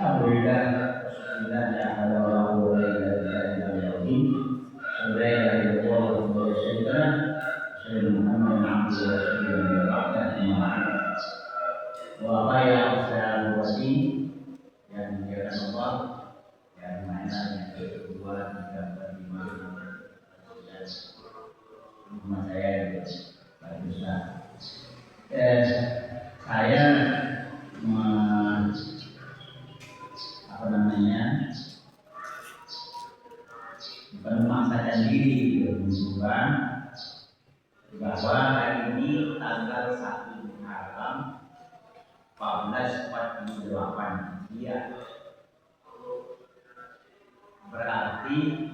Alhamdulillah, Bismillah, la hawla wa la quwwata illa billah. Alhamdulillah, wa sallallahu Muhammadin abdihi wa rasulihi wa khairu wasi yang dimuliakan Allah, yang mana yang kedua tiga empat lima rumah saya baguslah. Saya bukan memaksakan diri berhubungan bahwa hari ini tanggal 1 Muharram 1448 Hijriah, berarti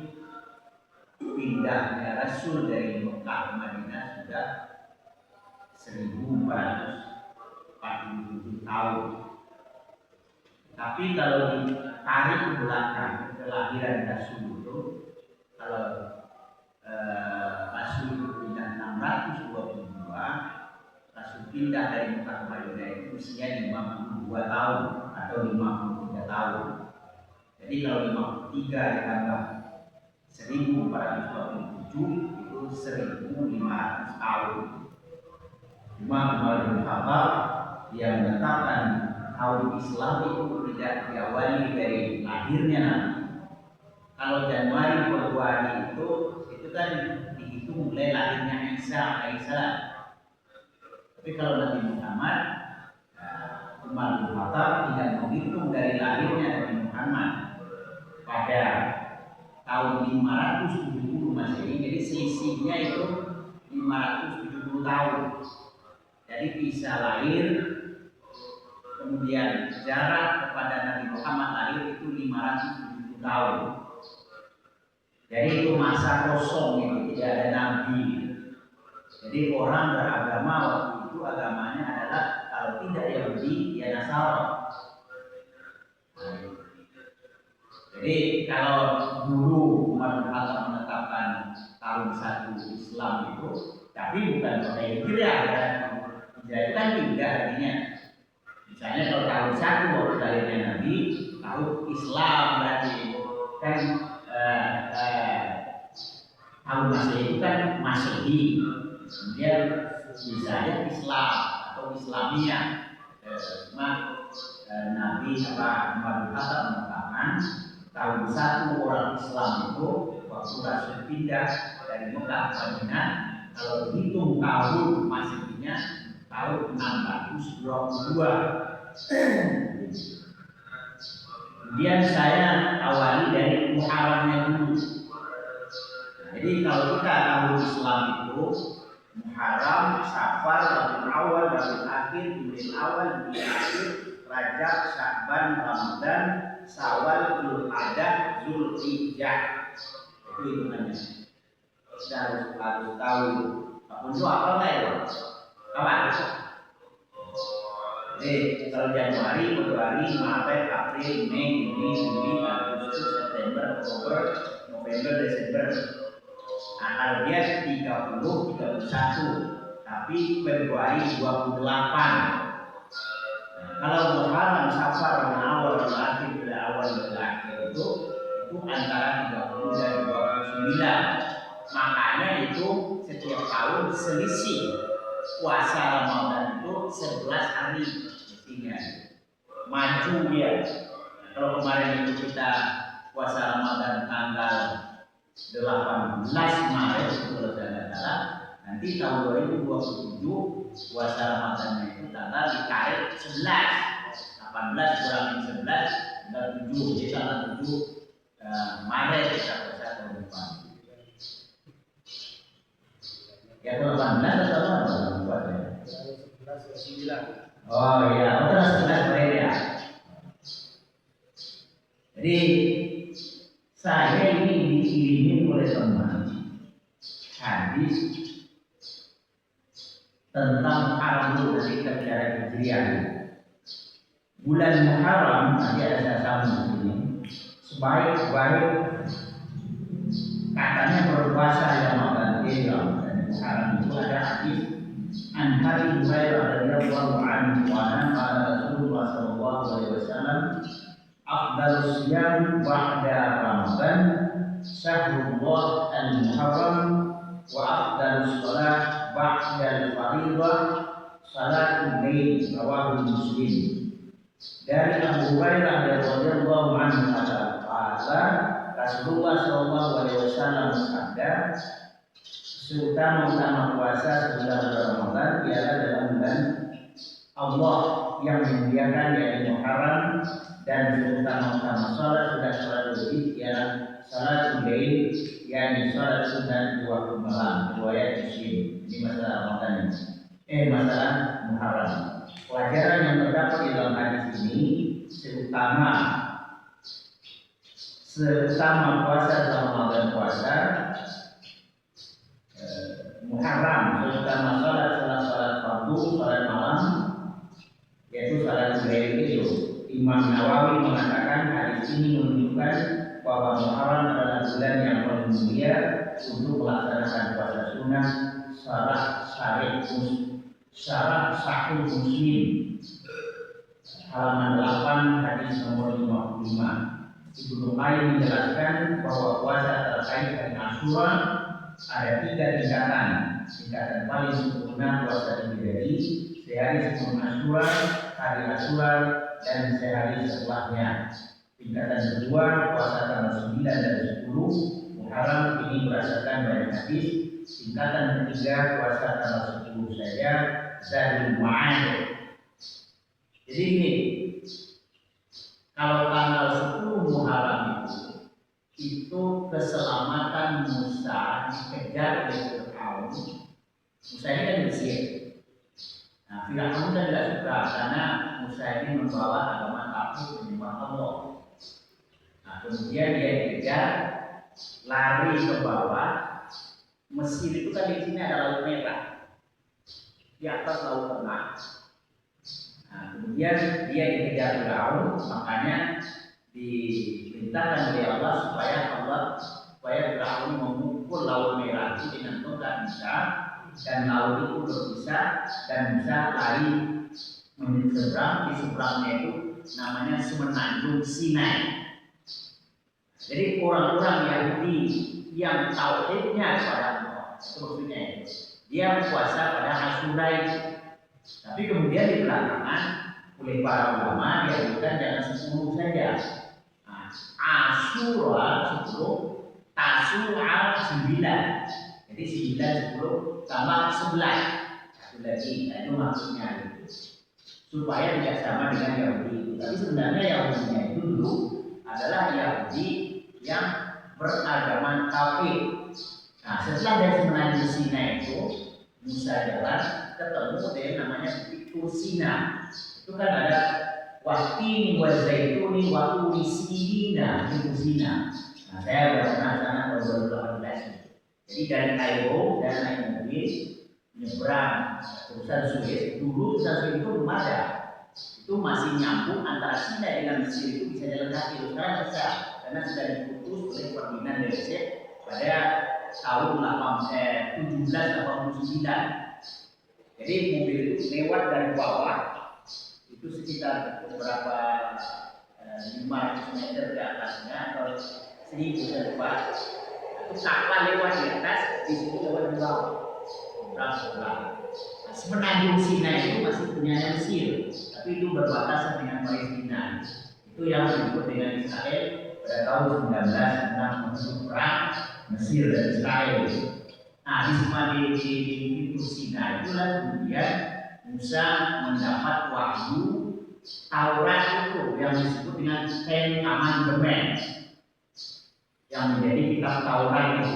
pindahnya Rasul dari Mekah ke Madinah sudah 1447 tahun. Tapi kalau ditarik ke belakang kelahiran Rasul itu, kalau Rasul itu pindah 622, Rasul pindah dari Mekah ke Madinah itu usianya 52 tahun atau 53 tahun. Jadi kalau 53 ditambah 1427 itu 1500 tahun. Imam Umar bin Khattab yang menetapkan tahun Islam itu tidak diawali dari lahirnya Nabi. Kalau Januari Februari itu kan dihitung mulai lahirnya Isa alaihissalam. Tapi kalau Nabi Muhammad, Umar bin Khattab tidak menghitung dari lahirnya Nabi Muhammad pada tahun 570 Masehi. Jadi selisihnya itu 570 tahun. Jadi bisa lahir, kemudian jarak kepada Nabi Muhammad lahir itu 570 tahun. Jadi itu masa kosong, itu tidak ada nabi. Jadi orang beragama waktu itu agamanya adalah kalau tidak Yahudi ya Nasara. Jadi kalau dulu Umar bin Khattab menetapkan tahun 1 Islam itu, tapi bukan pakai Hijriah ya. Hijriah itu kan tidak artinya. Misalnya kalau tahun 1 waktu lahirnya Nabi, tahun Islam berarti kan tahun Masehi itu kan Masehi, kemudian misalnya Islam atau Islamiyah. Cuma Nabi Umar bin Khattab menetapkan tahun 1 orang Islam itu waktu Rasul pindah dari Mekah ke Madinah, kalau dihitung tahun Masehinya tahun 622. Kemudian saya awali dari Muharramnya dulu. Jadi kalau kita tahu Islam itu Muharram, Safar, Rabiul Awal, Rabiul Akhir, Jumadil Awal, Jumadil Akhir, Rajab, Sya'ban, Ramadan, Syawal, Dzulqa'dah, Dzulhijjah. Itu hitungannya. Kita harus tahu. Apapun itu apa enggak ya? Kapan? Jadi kalau Januari, Februari, Maret, April, Mei, Juni, Juli, Agustus, September, Oktober, November, Desember. Nah, kalau dia 30, 31, tapi Februari 28. Nah, kalau Muharram, Safar, Awal, Akhir, Awal, Akhir itu antara 30 dan 29. Makanya itu setiap tahun selisih puasa Ramadan itu 11 hari mestinya maju dia. Kalau kemarin itu kita puasa Ramadan tanggal 18 Maret itu kalau saya tidak salah, nanti tahun 2027 puasa Ramadannya itu tanggal ditarik 11, 18 kurangin 11 tanggal 7, jadi tanggal 7 Maret kita puasa tahun depan. Ya 18 atau apa? 9. Oh iya, betul 11 Maret ya. Jadi saya ini dikirimin oleh teman hadis tentang Arabul dari sejarah Hijriah. Bulan Muharram nanti ada saya sambung ini. Sebaik-baik katanya berpuasa di Ramadan dan Muharram itu ada hadis an Abi Hurairah radhiyallahu anhu qala Rasulullah sallallahu alaihi wasallam afdalus siyam ba'da Ramadan syahrullah al-muharram wa afdalus shalah ba'da al-fariḍah salatul lail rawahu Muslim. Dari Abu Hurairah radhiyallahu anhu qala Rasulullah sallallahu alaihi wasallam bersabda, seutama-utama puasa sebulan Ramadan ialah dalam bulan Allah yang memuliakan yaitu Muharram, dan seutama-utama salat sudah salat wajib ialah salatul lail yakni salat sunat di waktu malam, riwayat Muslim. Ini masalah Ramadan ini. Masalah Muharram. Pelajaran yang terdapat di dalam hadis ini seutama puasa dalam Ramadan puasa Muharram, terutama salat fardu, salat malam, yaitu salat lail itu. Imam Nawawi mengatakan hadis ini menunjukkan bahwa Muharram adalah bulan yang paling mulia untuk melaksanakan puasa sunnah syarat sahih Muslim halaman 8 hadis nomor 55. Ibnu Qayyim menjelaskan bahwa puasa terkait hari Asyura ada 3 tingkatan. Tingkatan paling sempurna puasa Hijri sehari sebelum Asyura, hari Asyura, dan sehari setelahnya. Tingkatan kedua puasa tanggal 9 dan 10 Muharram, ini berdasarkan banyak hadis. Tingkatan ketiga puasa tanggal 10 saja, Zadul Ma'ad. Jadi ini kalau tanggal 10 Muharram itu keselamatan Musa dikejar oleh Fir'aun. Musa ini kan Mesir. Nah, Fir'aun kan tidak suka karena Musa ini membawa agama kafir menyembah Allah. Nah, kemudian dia dikejar, lari ke bawah. Mesir itu kan di sini ada Laut Merah, di atas Laut Tengah. Nah, kemudian dia dikejar Fir'aun, makanya diperintahkan oleh Allah supaya Fir'aun memukul Laut Merah itu dengan tongkat Musa, dan laut itu berpisah dan Musa lari menyeberang. Di seberangnya itu namanya semenanjung Sinai. Jadi orang-orang Yahudi yang tauhidnya kepada Allah, maksudnya dia puasa pada Asyura itu. Tapi kemudian di belakangan oleh para ulama dianjurkan jangan 10 saja. Nah, Asyura 10, Tasyura 9. Jadi 9, 10 tambah 11. Satu lagi, nah itu maksudnya itu. Supaya tidak sama dengan Yahudi. Tapi sebenarnya Yahudinya itu dulu adalah Yahudi yang beragama tauhid. Nah, setelah dari semenanjung Sinai itu Musa jalan ketemu dengan namanya Bukit Tursina. Itu kan ada Wahtini wa Zaituni wa Turi Sinina di Tursina. Nah, saya pernah sana tahun 2018. Jadi dari Kairo dan naik mobil menyeberang urusan Suez. Dulu urusan Suez itu belum ada. Itu masih nyambung antara Sinai dengan Mesir, itu bisa jalan kaki. Sekarang bisa karena sudah diputus oleh Ferdinand de Lesseps pada tahun 1789. Jadi mobil itu lewat dari bawah itu sekitar beberapa 500 meter ke atasnya atau 1000 saya lupa. Itu kapal lewat di atas, di situ lewat di bawah. Nah, semenanjung Sinai itu masih punya Mesir, tapi itu berbatasan dengan Palestina. Itu yang disebut dengan Israel pada tahun 1906 perang Mesir dan Israel. Nah, di Sinai itulah kemudian Musa mendapat wahyu Taurat itu yang disebut dengan Ten Commandments, yang menjadi kitab Taurat itu,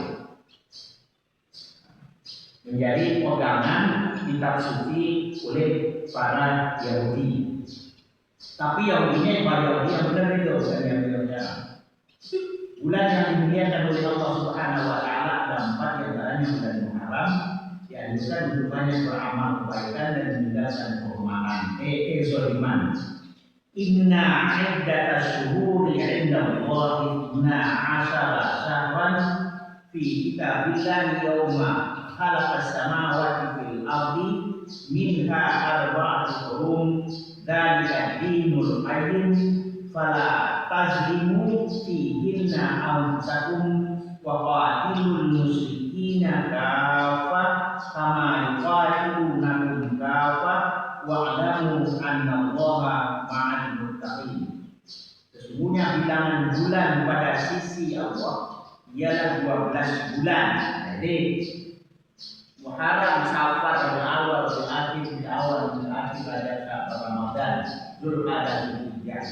menjadi pegangan kitab suci oleh para Yahudi. Tapi Yahudinya yang para Yahudi yang benar itu, bukan Yahudi-Yahudi. Bulan yang dimuliakan oleh Allah Subhanahu wa Ta'ala ada 4 di antaranya bulan Muharram, dianjurkan hubungannya beramal kebaikan dan meninggalkan kehormatan. Zoliman. Inna iddatash syuhuri 'inda Allahi 12 syahran fi kitabillahi yawma khalaqas samawati fil ardi minha arba'atun hurum dzalika dinul qayyim fala tazlimu fihinna anfusakum wa qatilul musyrikina kafah kama yuqatilunakum kafah wa'lamu annallaha ma'al muttaqin. Sesungguhnya bilangan bulan pada sisi Allah ialah 12 bulan. Jadi Muharram, Safar, Rabiul Awal, Rabiul Akhir, Rabiul Awal, Rabiul Akhir, Rajab, Ramadan, Dzulqa'dah, Dzulhijjah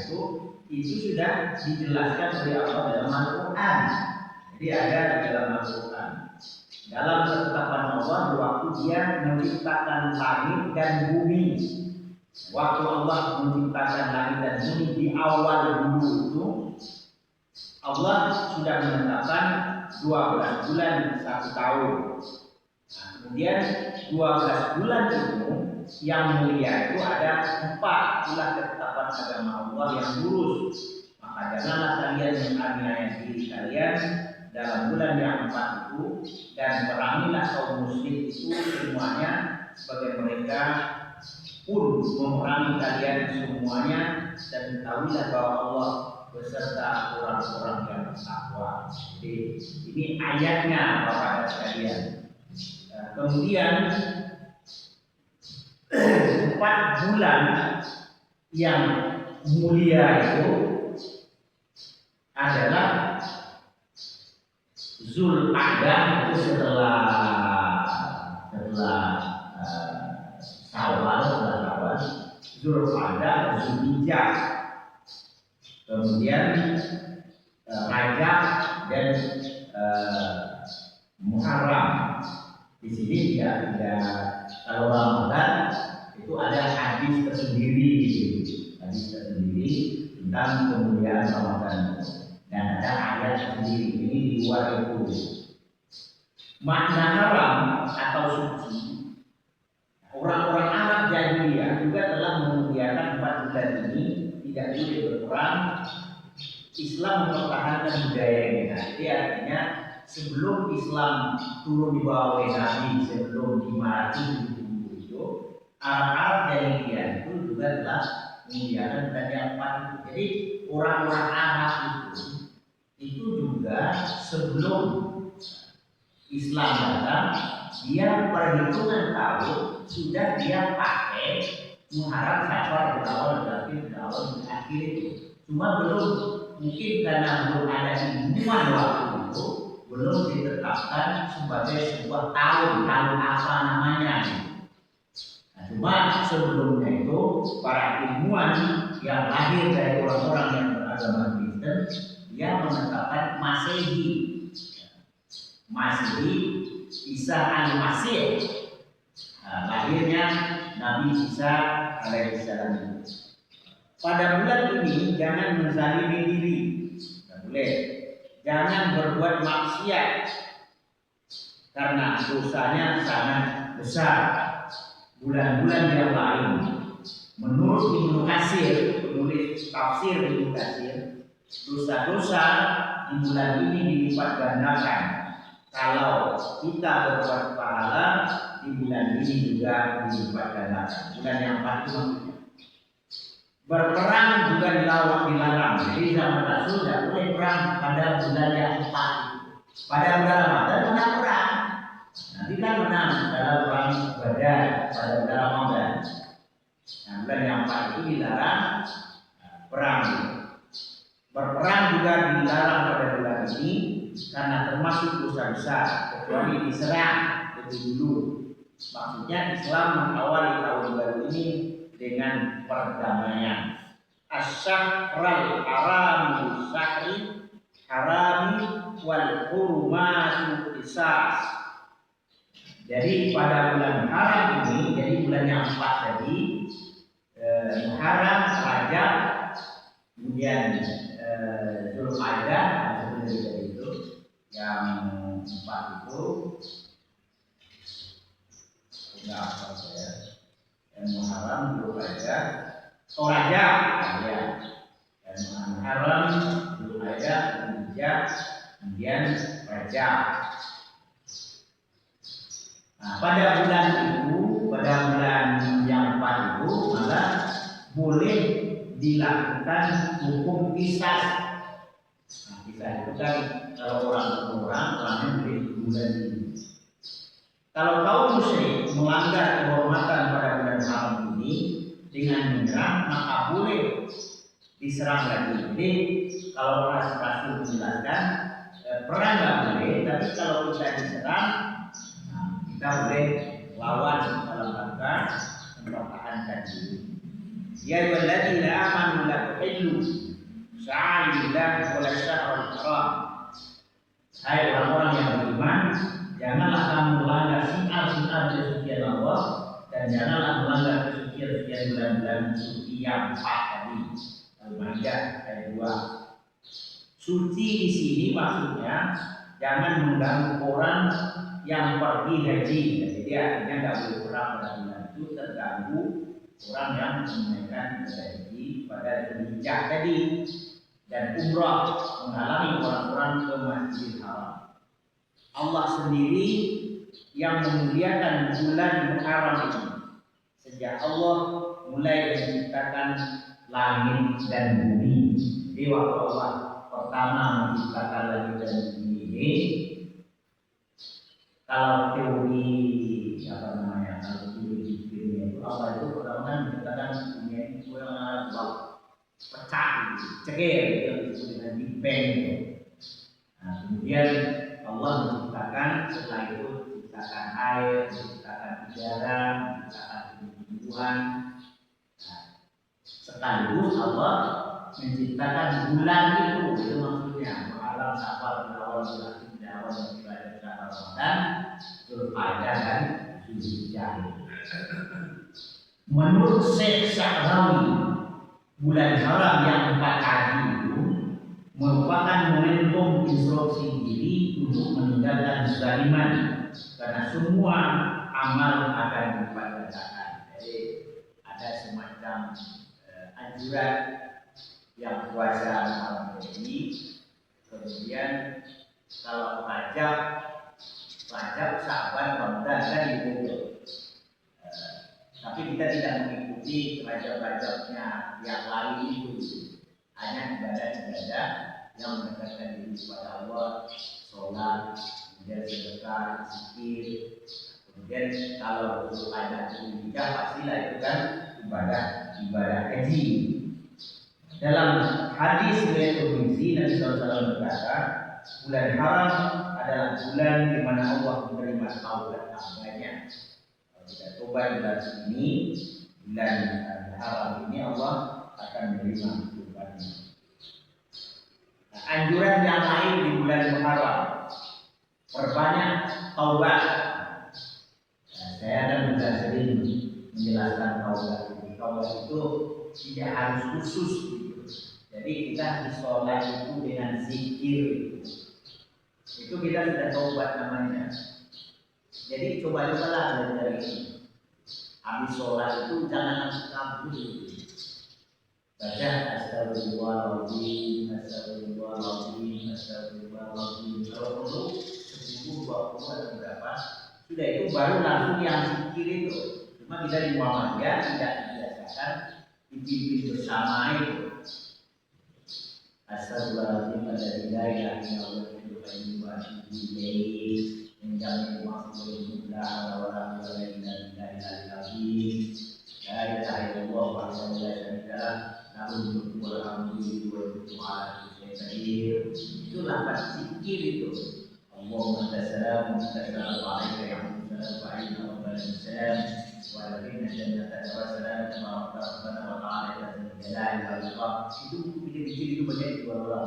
itu sudah dijelaskan oleh Allah dalam Al-Qur'an. Jadi ada di dalam Al-Qur'an. Dalam ketetapan Allah waktu Dia menciptakan langit dan bumi. Waktu Allah menciptakan langit dan bumi di awal dulu itu Allah sudah menetapkan 12 bulan 1 tahun. Nah, kemudian 12 bulan itu yang mulia itu ada 4. Itulah ketetapan agama Allah yang lurus. Maka janganlah kalian menganiaya diri kalian dalam bulan yang 4 itu, dan perangilah kaum musyrik itu semuanya sebagai mereka pun memerangi kalian semuanya, dan ketahuilah bahwa Allah beserta orang-orang yang bertakwa. Jadi ini ayatnya Bapak sekalian. Kemudian 4 bulan yang mulia itu adalah Dzulqa'dah, itu setelah Syawal, Dzulqa'dah, Dzulhijjah, kemudian Rajab dan Muharram. Di sini tidak kalau Ramadan itu ada hadis tersendiri, tentang kemuliaan Ramadan, dan ada ayat tersendiri. Ini di luar itu. Makna haram atau suci, orang-orang Arab jahiliyah juga telah memuliakan 4 bulan ini, tidak boleh berperang. Islam mempertahankan budayanya. Jadi artinya sebelum Islam turun di bawah Nabi, sebelum 570 itu, Arab jahiliyah itu juga telah memuliakan bulan yang 4 itu. Jadi orang-orang Arab itu juga sebelum Islam datang, dia perhitungan tahun sudah dia pakai Muharram, Safar, Rabiul Awal, akhir itu. Cuma belum, mungkin karena belum ada ilmuwan waktu itu, belum ditetapkan sebagai sebuah tahun apa namanya. Nah, cuma sebelumnya itu para ilmuwan yang lahir dari orang-orang yang beragama Kristen, dia menetapkan Masehi Isa al-Masih, lahirnya Nabi Isa alaihissalam. Pada bulan ini jangan menzalimi diri, tidak boleh. Jangan berbuat maksiat karena dosanya sangat besar. Bulan-bulan yang lain, menurut Ibnu Katsir, penulis tafsir Ibnu Katsir, dosa-dosa di bulan ini dilipat gandakan. Kalau kita berbuat pahala di bulan ini juga dilipat gandakan. Bulan yang 4 itu maksudnya. Berperang juga dilarang. Jadi zaman Rasul tidak boleh perang pada bulan yang 4 itu. Pada bulan Ramadan menang perang. Nanti kan menang dalam perang Badar pada bulan Ramadan. Nah, bulan yang 4 itu dilarang perang. Berperang juga dilarang pada bulan ini karena termasuk dosa besar, kecuali diserang lebih dulu. Maksudnya Islam mengawali tahun baru ini dengan perdamaian. Asyahral haram syahri harami wal hurmatu qisas. Jadi pada bulan haram ini, jadi bulan yang 4 tadi, Muharram, Rajab, kemudian Dzulqa'dah, seperti itu, yang 4 itu enggak apa saya. Yang Muharram, Dzulqa'dah, Rajab, ya. Dan Muharram, Dzulqa'dah, Dzulhijjah, kemudian Rajab. Nah, pada bulan itu, pada bulan yang 4 itu, maka boleh dilakukan hukum kisah. Nah, kisah itu kan kalau orang ke orangnya beri bulan ini. Kalau kaum musyrik melanggar kehormatan pada bulan haram ini dengan menyerang, maka boleh diserang lagi. Jadi kalau Rasul menjelaskan perang nggak boleh, tapi kalau kita diserang, nah, kita boleh lawan dalam rangka mempertahankan diri. Ya ayyuhalladzina amanu la tuhillu sya'airallahi wa la syahrul haram. Hai orang-orang yang beriman, janganlah kamu melanggar syiar-syiar kesucian Allah dan janganlah melanggar kesucian bulan-bulan suci yang 4 tadi. Al-Maidah ayat 2. Suci di sini maksudnya jangan mengganggu orang yang pergi haji. Jadi artinya nggak boleh perang pada bulan itu, terganggu orang yang menunaikan ibadah haji pada Dzulhijjah tadi dan umrah, menghalangi orang-orang ke Masjidil Haram. Allah sendiri yang memuliakan bulan Muharram ini. Sejak Allah mulai menciptakan langit dan bumi. Jadi waktu Allah pertama menciptakan langit dan bumi ini, kalau teori kalau teori itu Allah itu pertama kan menciptakan bumi itu pecah, cekir, yang disebut dengan Big Bang itu. Nah, kemudian Allah menciptakan, setelah itu menciptakan air, menciptakan udara, menciptakan tumbuhan. Nah, sekaligus Allah menciptakan bulan itu maksudnya Muharram, Syawal, Dzulhijjah, Dzulhijjah, Dzulhijjah, Ramadan, Dzulqa'dah dan Dzulhijjah. Menurut Syekh Sa'rawi, bulan haram yang 4 tadi itu merupakan momentum instruksi diri untuk meninggalkan kezaliman, karena semua amal akan dipadatkan. Jadi ada semacam anjuran yang puasa malam ini, kemudian kalau pajak Syaban, Ramadan kan itu. Tapi kita tidak mengikuti pajak-pajaknya yang lain itu, hanya ibadah-ibadah yang mendekatkan diri kepada Allah, sholat, kemudian sedekah, zikir. Kemudian kalau ada Dzulhijjah pastilah itu kan ibadah haji. Dalam hadis riwayat Tirmidzi, Nabi SAW berkata, bulan haram adalah bulan di mana Allah menerima taubat hambanya. Kalau kita tobat di bulan ini, bulan haram ini Allah akan menerima taubatnya. Nah, anjuran yang lain di bulan Muharram, perbanyak taubat. Nah, saya akan juga sering menjelaskan taubat ini. Taubat itu tidak harus khusus gitu. Jadi kita sholat itu dengan zikir itu kita sudah taubat namanya. Jadi coba-cobalah dari ini. Habis sholat itu jangan kabur. Baca astagfirullahaladzim, astagfirullahaladzim, astagfirullahaladzim. Kalau perlu 10, 20 atau berapa, sudah itu baru langsung yang zikir itu. Cuma kita di Muhammadiyah tidak dibiasakan dipimpin bersama itu. Astagfirullahaladzim, la ilaha illallah, menjamin waktu mudah orang lain dan ilahi la ilaha illallah wa la syarika lahu mulku wa itulah zikir itu. Allahumma tassalam alayka ya Muhammad wa ala salam wa alaina jannata wa salam wa rabbana wa ta'ala jalal al-qalb. Itu zikir itu banyak di luar.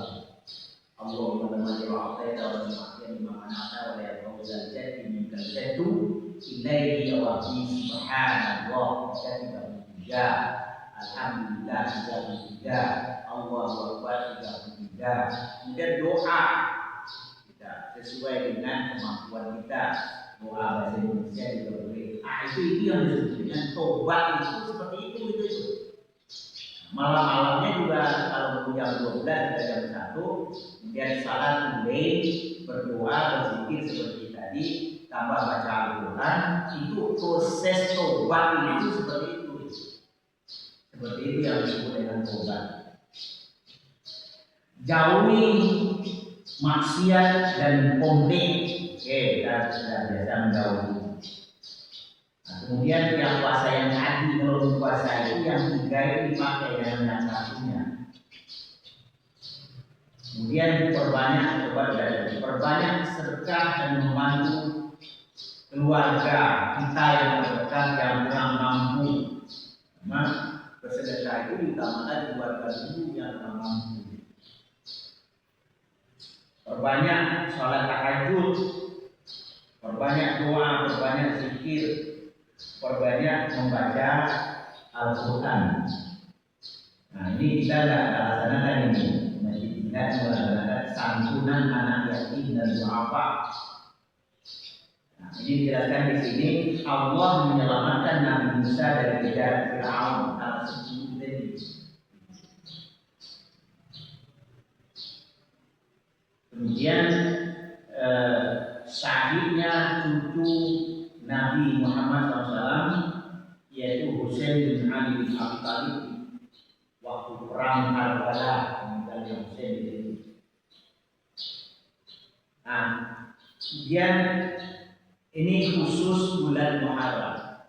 Allahumma lamma wa'ataita wa ma'atiyani ma'anata wa la yaqawzal jati minkal jatu ilaihi yawabdi subhanallah jatiba tiga alhamdulillah tiga Allahu Akbar 33. Kemudian doa kita sesuai dengan kemampuan kita. Doa bahasa Indonesia juga boleh. Itu yang disebut dengan tobat itu seperti itu. Malam-malamnya juga kalau jam 12 atau jam 1 kemudian salat mulai berdoa berzikir seperti tadi, tambah baca Al-Quran, itu proses tobat itu seperti itu. Seperti itu yang disebut dengan tobat. Jauhi maksiat dan komplain. Kita sudah biasa menjauhi. Nah, kemudian yang puasa yang tadi, kalau puasa itu yang 3 itu dipakai dengan yang satunya. Kemudian perbanyak sedekah dan membantu keluarga kita yang terdekat yang kurang mampu. Karena bersedekah itu diutamakan keluarga dulu yang kurang mampu. Perbanyak sholat tahajud, perbanyak doa, perbanyak zikir, perbanyak membaca Al-Quran. Nah, ini kita tidak laksanakan ini. Masih tidak melaksanakan santunan anak yatim dan duafa. Nah, ini dijelaskan di sini Allah menyelamatkan Nabi Musa dari kejaran Fir'aun atas 10 tadi. Kemudian syahidnya cucu Nabi Muhammad SAW yaitu Husain bin Ali bin Abi Thalib waktu perang Karbala meninggalnya Husain itu. Nah, kemudian ini khusus bulan Muharram.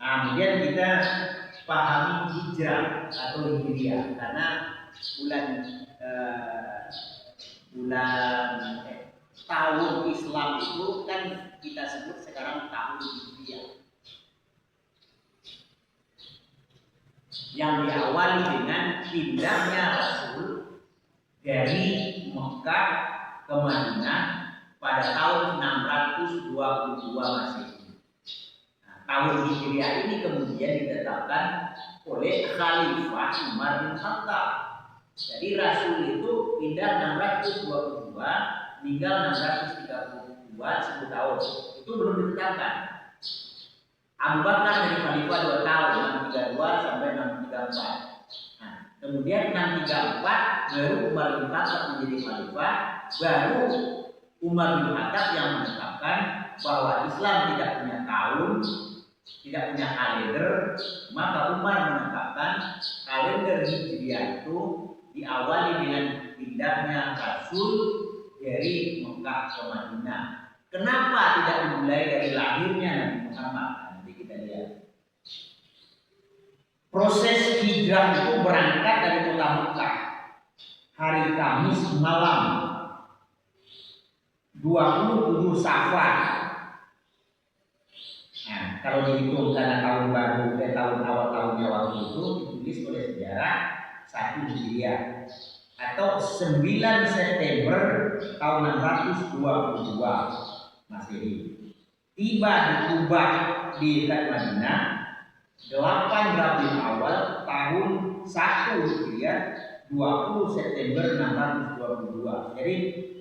Nah, kemudian kita pahami hijrah atau hijriah karena tahun Islam itu kan kita sebut sekarang tahun Hijriah yang diawali dengan pindahnya Rasul dari Mekah ke Madinah pada tahun 622 Masehi. Nah, tahun Hijriah ini kemudian ditetapkan oleh Khalifah Umar bin Khattab. Jadi Rasul itu pindah 622, meninggal 632, 10 tahun. Itu belum ditetapkan. Abu Bakar dari Khalifah 2 tahun, 632 sampai 634. Nah, kemudian 634 baru Umar bin Khattab menjadi Khalifah, baru Umar bin Khattab yang menetapkan bahwa Islam tidak punya tahun, tidak punya kalender, maka Umar menetapkan kalender Hijriah itu diawali dengan pindahnya Rasul dari Mekah ke Madinah. Kenapa tidak dimulai dari lahirnya Nabi Muhammad? Nanti kita lihat. Proses hijrah itu berangkat dari kota Mekah hari Kamis malam 27 Safar. Nah, kalau dihitung karena tahun baru tahun awal tahunnya waktu itu ditulis oleh sejarah 1 Hijriah atau 9 September tahun 622 Masehi. Tiba di Kubah di dekat Madinah 8 Rabiul Awal tahun 1 Hijriah 20 September 622. Jadi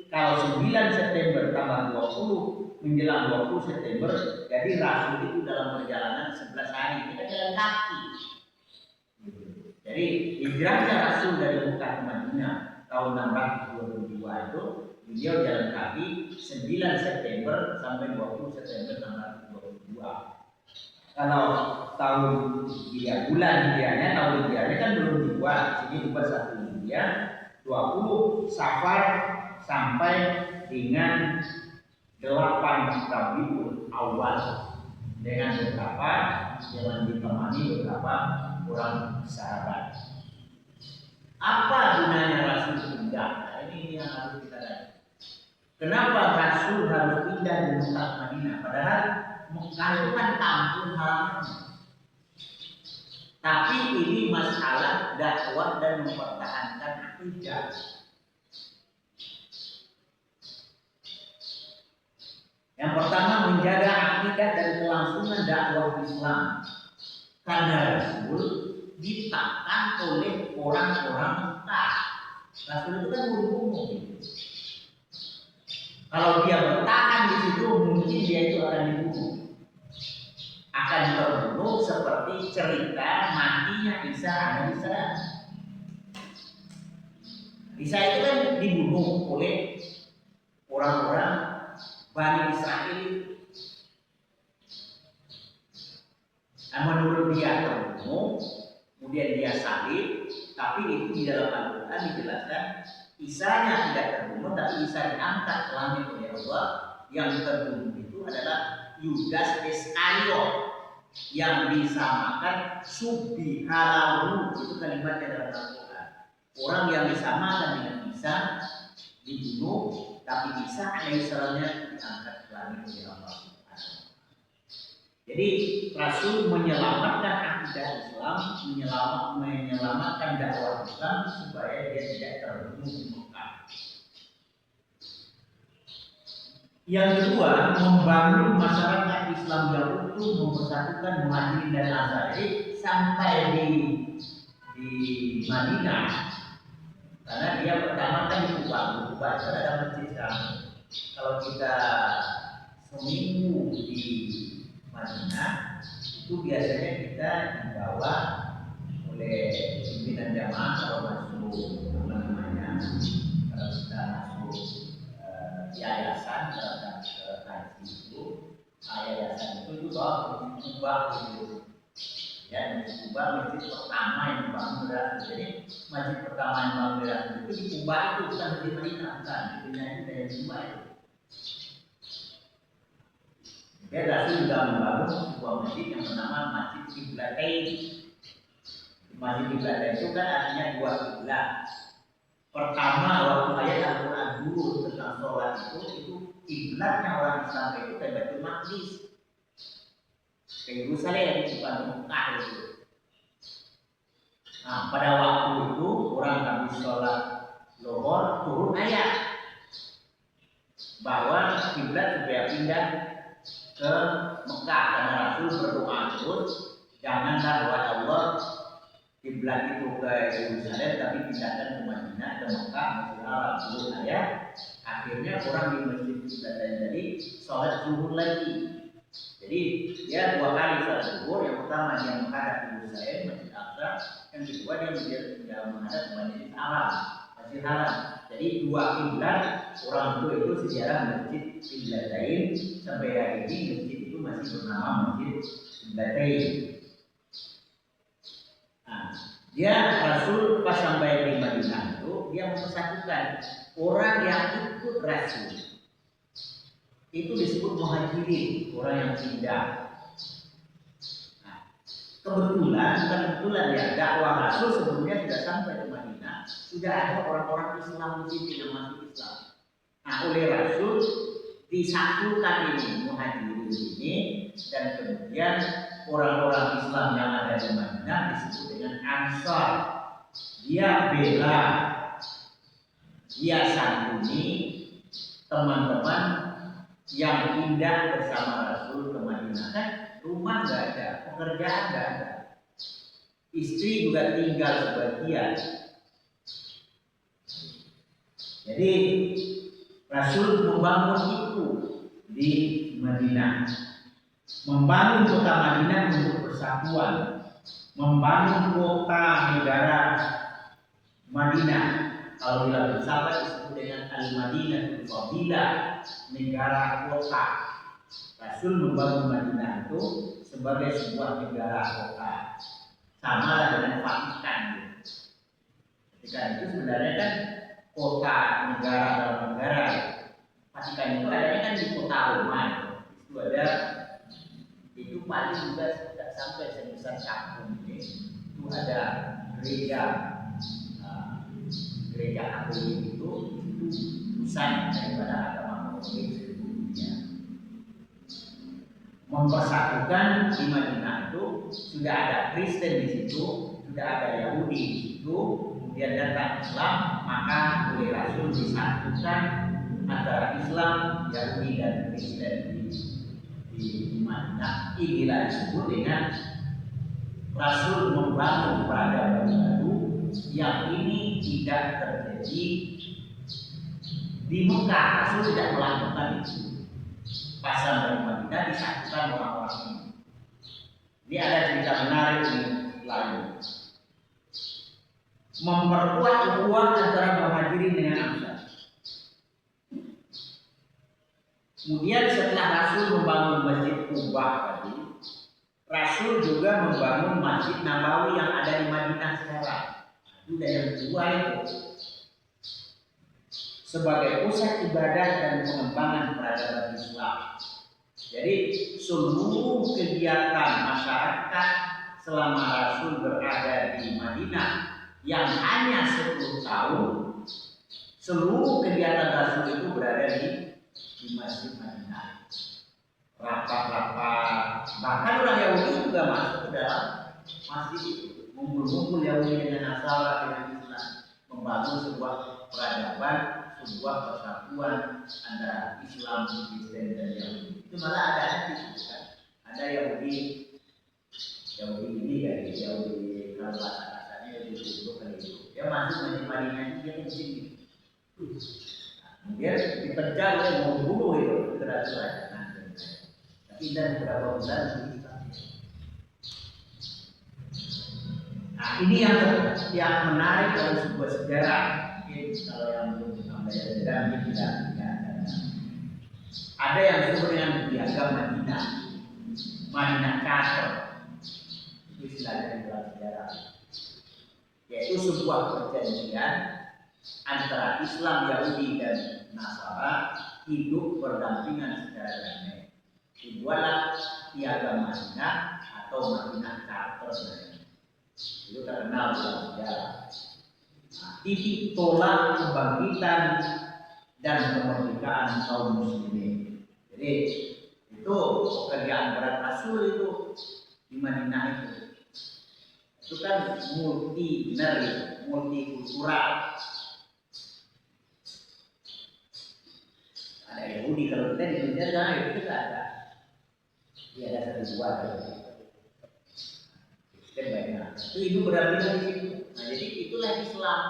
kalau 9 September tambah 20 menjelang 20 September, jadi Rasul itu dalam perjalanan 11 hari kita jalan kaki. Jadi hijrahnya Rasul dari Mekah ke Madinah tahun 622 itu beliau jalan kaki 9 September sampai 20 September 622. Kalau tahun bulan hijriahnya tahun hijriahnya kan belum dibuat, sini dibuat 1 Hijriah 20 Safar sampai dengan 8 Rabiul Awal dengan beberapa yang ditemani beberapa orang sahabat. Apa gunanya Rasul pindah? Nah, ini yang harus kita lihat. Kenapa Rasul harus pindah dari Mekah ke Madinah? Padahal Mekah itu kan kampung halamannya. Tapi ini masalah dakwah dan mempertahankan akidah. Yang pertama menjaga akidah dan kelangsungan dakwah Islam. Karena Rasul ditahan oleh orang-orang Mekah. Rasul itu kan umum. Kalau dia bertahan di situ, mungkin dia itu akan dibunuh. Akan terbunuh seperti cerita matinya Isa alaihissalam. Isa itu kan dibunuh oleh orang-orang Bani Israel. Menurut dia terbunuh Tapi itu di dalam Al-Quran dijelaskan Isanya tidak terbunuh, tapi Isa diangkat ke langit oleh Allah. Yang terbunuh itu adalah Yudas Iskariot yang disamakan subhanahu, itu kalimatnya dalam Al-Quran. Orang yang disamakan dengan Isa dibunuh, tapi Isa alaihissalamnya diangkat ke langit oleh Allah. Jadi Rasul menyelamatkan akidah Islam, menyelamatkan dakwah Islam supaya dia tidak terbunuh di Mekah. Yang kedua, membangun masyarakat Islam yang utuh, mempersatukan Muhajirin dan Ansari sampai di Madinah. Karena dia pertama kan di Kubah itu ada masjid sekarang. Kalau kita seminggu di Madinah itu biasanya kita dibawa oleh pimpinan jamaah kalau masuk kalau kita masuk yayasan haji itu yayasan itu bawa masjid Kubah gitu ya, masjid Kubah masjid pertama yang dibangun Rasul. Jadi masjid pertama yang dibangun Rasul itu di Kubah itu bukan di Madinah, bukan itu dari Kubah itu. Dia Rasul juga membangun sebuah masjid yang bernama Masjid Qiblatain. Masjid Qiblatain itu kan artinya dua kiblat. Pertama waktu ayat Al-Quran dulu tentang sholat itu kiblatnya orang Islam itu ke Baitul Maqdis, ke Yerusalem, bukan ke Mekah itu. Nah pada waktu itu orang habis sholat lohor turun ayat bahwa kiblat supaya pindah ke Mekah, karena Rasul berdoa terus janganlah buat Allah kiblat itu ke Yerusalem tapi pindahkan ke Madinah, ke Mekah, Masjidil Haram. Turun ayat, akhirnya orang di masjid Qiblatain tadi sholat zuhur lagi. Jadi dia dua kali sholat zuhur. Yang pertama dia menghadap Yerusalem, Masjid Aqsa. Yang kedua dia menghadap Masjidil Haram, Masjidil Haram. Jadi dua kiblat orang itu sejarah Masjid Qiblatain. Sampai hari ini masjid itu masih bernama Masjid Qiblatain. Nah, dia Rasul pas sampai di Madinah itu dia mempersatukan orang yang ikut Rasul. Itu disebut muhajirin, orang yang pindah. Nah, kebetulan ya dakwah Rasul sebelumnya sudah sampai ke Madinah, sudah ada orang-orang Islam di sini yang masuk Islam. Nah, oleh Rasul disatukan ini muhajirin ini, dan kemudian orang-orang Islam yang ada di Madinah disebut dengan Ansar. Dia bela, dia santuni teman-teman yang pindah bersama Rasul ke Madinah. Kan rumah nggak ada, pekerjaan nggak ada, istri juga tinggal sebagian. Jadi Rasul membangun itu di Madinah, membangun kota Madinah untuk persatuan, membangun kota negara Madinah. Kalau bila bersahabat disebut dengan Al-Madinatul Fadilah, negara kota. Rasul membangun Madinah itu sebagai sebuah negara kota, sama lah dengan Vatikan. Vatikan itu sebenarnya kan kota negara dalam negara. Vatikan itu adanya kan di kota Roma. Itu ada, itu paling juga tidak sampai sebesar kampung ini. Itu ada gereja Katolik itu pusat daripada agama Katolik seluruh dunia. Mempersatukan di Madinah itu sudah ada Kristen di situ, sudah ada Yahudi di situ, kemudian datang Islam, maka oleh Rasul disatukan antara Islam, Yahudi dan Kristen di Madinah. Inilah disebut dengan Rasul membangun peradaban baru yang ini tidak terjadi di Mekah. Rasul tidak melakukan itu. Pas sampai Madinah disatukan orang-orang ini. Ini ada cerita menarik di lain. Memperkuat ukhuwah antara muhajirin dengan Ansar. Kemudian setelah Rasul membangun Masjid Kubah tadi, Rasul juga membangun Masjid Nabawi yang ada di Madinah sekarang. Buddha yang kedua itu sebagai pusat ibadah dan pengembangan peradaban Islam. Jadi seluruh kegiatan masyarakat selama Rasul berada di Madinah yang hanya 10 tahun, seluruh kegiatan Rasul itu berada di Masjid Madinah. Rapat-rapat, bahkan orang Yahudi juga masuk ke dalam masjid itu, ngumpul-ngumpul Yahudi dengan Nasara dengan Islam, membangun sebuah peradaban, sebuah persatuan antara Islam, Kristen dan Yahudi. Itu malah ada di situ kan. Ada Yahudi ini dari Yahudi kalau bahasa-bahasanya Yahudi itu kali itu. Dia masuk Masjid Madinah itu dia kencing gitu. Dia dipecah oleh mau bunuh itu kerasukan. Tapi dan beberapa bulan begitu. Nah ini yang menarik dalam sebuah sejarah. Mungkin kalau yang belum membaca sejarah ini tidak ada yang disebut dengan piagam Madinah, Madinah Charter. Itu istilahnya di dalam sejarah, yaitu sebuah perjanjian antara Islam, Yahudi dan Nasara hidup berdampingan secara damai. Dibuatlah piagam Madinah atau Madinah Charter. Itu terkenal dalam sejarah. Nah, titik tolak kebangkitan dan kemerdekaan kaum muslimin. Jadi itu pekerjaan berat Rasul itu di Madinah itu. Itu kan multikultural. Ada Yahudi, kalau kita di Indonesia jangan itu tidak ada. Dia ada satu dua gitu. Banyak. Itu berarti di situ. Nah, jadi itulah Islam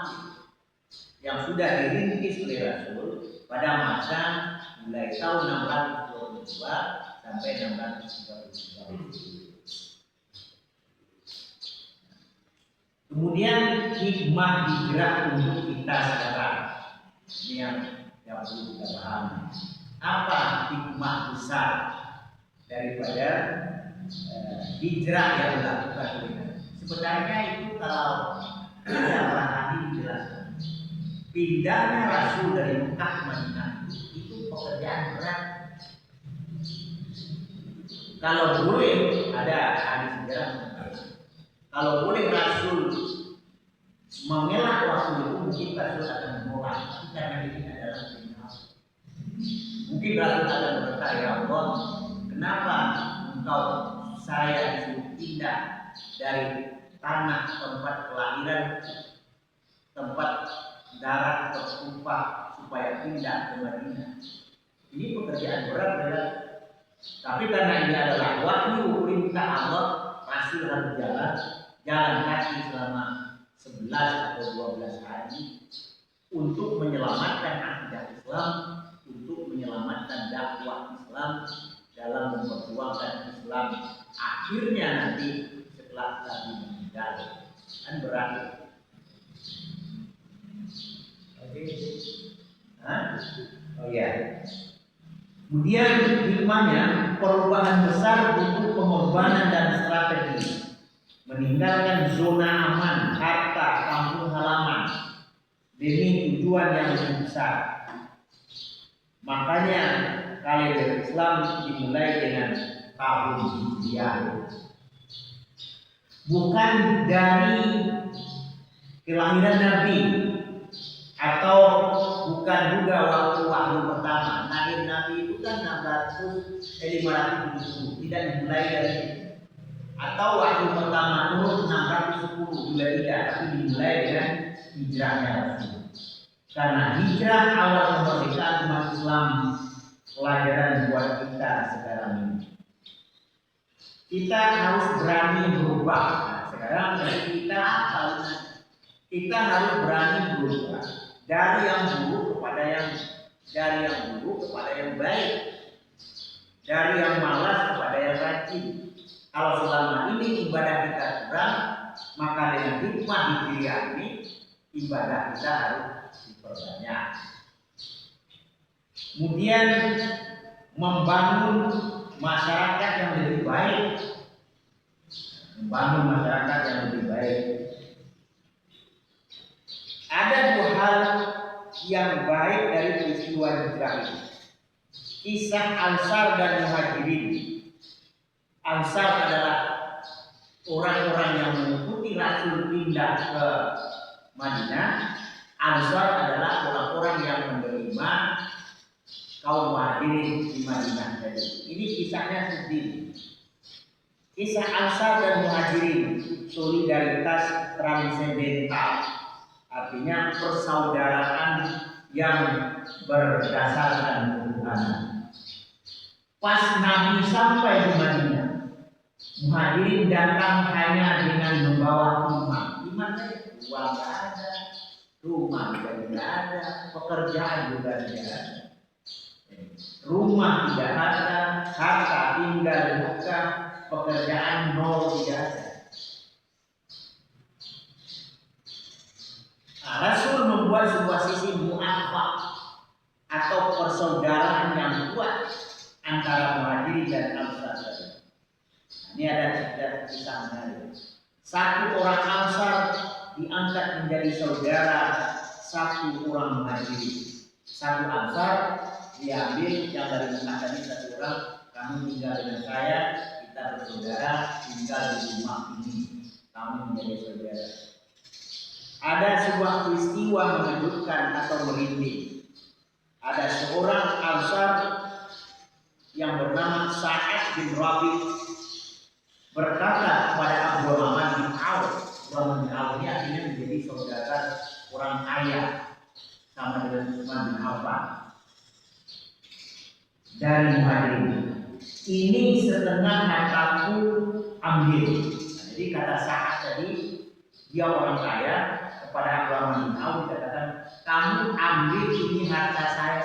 yang sudah dirintis oleh Rasul pada masa mulai tahun 622 sampai 633. Kemudian hikmah hijrah untuk kita sekarang. Ini yang perlu kita pahami. Apa hikmah besar daripada hijrah yang dilakukan oleh Nabi? Sebenarnya itu kalau ada orang ahli menjelaskan, pindahnya Rasul dari Mekah ke Madinah itu pekerjaan berat. Kalau boleh, ada ahli sejarah mengatakan, kalau boleh Rasul mengelak waktu itu, mungkin Rasul akan menolak, tapi karena ini adalah perintah. Mungkin Rasul akan berkata, ya Allah, kenapa engkau saya disuruh pindah dari tanah tempat kelahiran, tempat darah tertumpah supaya pindah ke Madinah? Ini pekerjaan berat ya. Tapi karena ini adalah wahyu perintah Allah, Rasul harus jalan kaki selama 11 atau 12 hari untuk menyelamatkan akidah Islam, untuk menyelamatkan dakwah Islam dalam memperjuangkan Islam. Akhirnya nanti setelah Nabi meninggal kan berakhir. Oh ya. Kemudian hikmahnya perubahan besar butuh pengorbanan dan strategi. Meninggalkan zona aman, harta, kampung halaman demi tujuan yang lebih besar. Makanya kalender Islam dimulai dengan tahun Hijriah. Bukan dari kelahiran Nabi atau bukan juga waktu wahyu pertama. Nabi itu kan 570, tidak dimulai dari itu. Atau wahyu pertama turun 610 juga tidak, tapi dimulai dengan hijrahnya Rasul. Karena hijrah awal kemerdekaan umat Islam pelajaran buat kita sekarang ini. Kita harus berani berubah. Nah, sekarang kita harus berani berubah dari yang buruk kepada yang baik, dari yang malas kepada yang rajin. Kalau selama ini ibadah kita kurang, maka dengan hikmah hijriah ini ibadah kita harus diperbanyak. Kemudian membangun masyarakat yang lebih baik, yang baik dari peristiwa hijrah ini. Kisah Ansar dan Muhajirin. Ansar adalah orang-orang yang mengikuti Rasul pindah ke Madinah. Ansar adalah orang-orang yang menerima kaum Muhajirin di Madinah. Jadi ini kisahnya sedih. Kisah Ansar dan Muhajirin, solidaritas transendental, artinya persaudaraan yang berdasarkan ketuhanan. Pas Nabi sampai di Madinah, Muhajirin datang hanya dengan membawa iman. Iman uang tidak ada, rumah juga tidak ada, pekerjaan juga tidak ada. Rumah tidak ada, harta tinggal buka, pekerjaan nol tidak ada. Nah, Rasul membuat sebuah sisi mu'akhah atau persaudaraan yang kuat antara Muhajirin dan Ansar. Ini ada kisah menarik. Satu orang Ansar diangkat menjadi saudara satu orang Muhajirin. Satu Ansar diambil yang dari Mekah tadi, satu orang, kamu tinggal dengan saya, kita bersaudara, tinggal di rumah ini, kamu menjadi saudara. Ada sebuah peristiwa mengejutkan atau merinding. Ada seorang Ansar yang bernama Sa'ad bin Rabi' berkata kepada Abdurrahman bin Auf. Abdurrahman bin Auf ini akhirnya menjadi saudara orang kaya sama dengan Utsman bin Affan dari Muhajirin. Ini setengah hartaku ambil. Nah, jadi kata Sa'ad tadi, dia orang kaya, kepada Abdurrahman bin Auf dikatakan, kamu ambil ini harta saya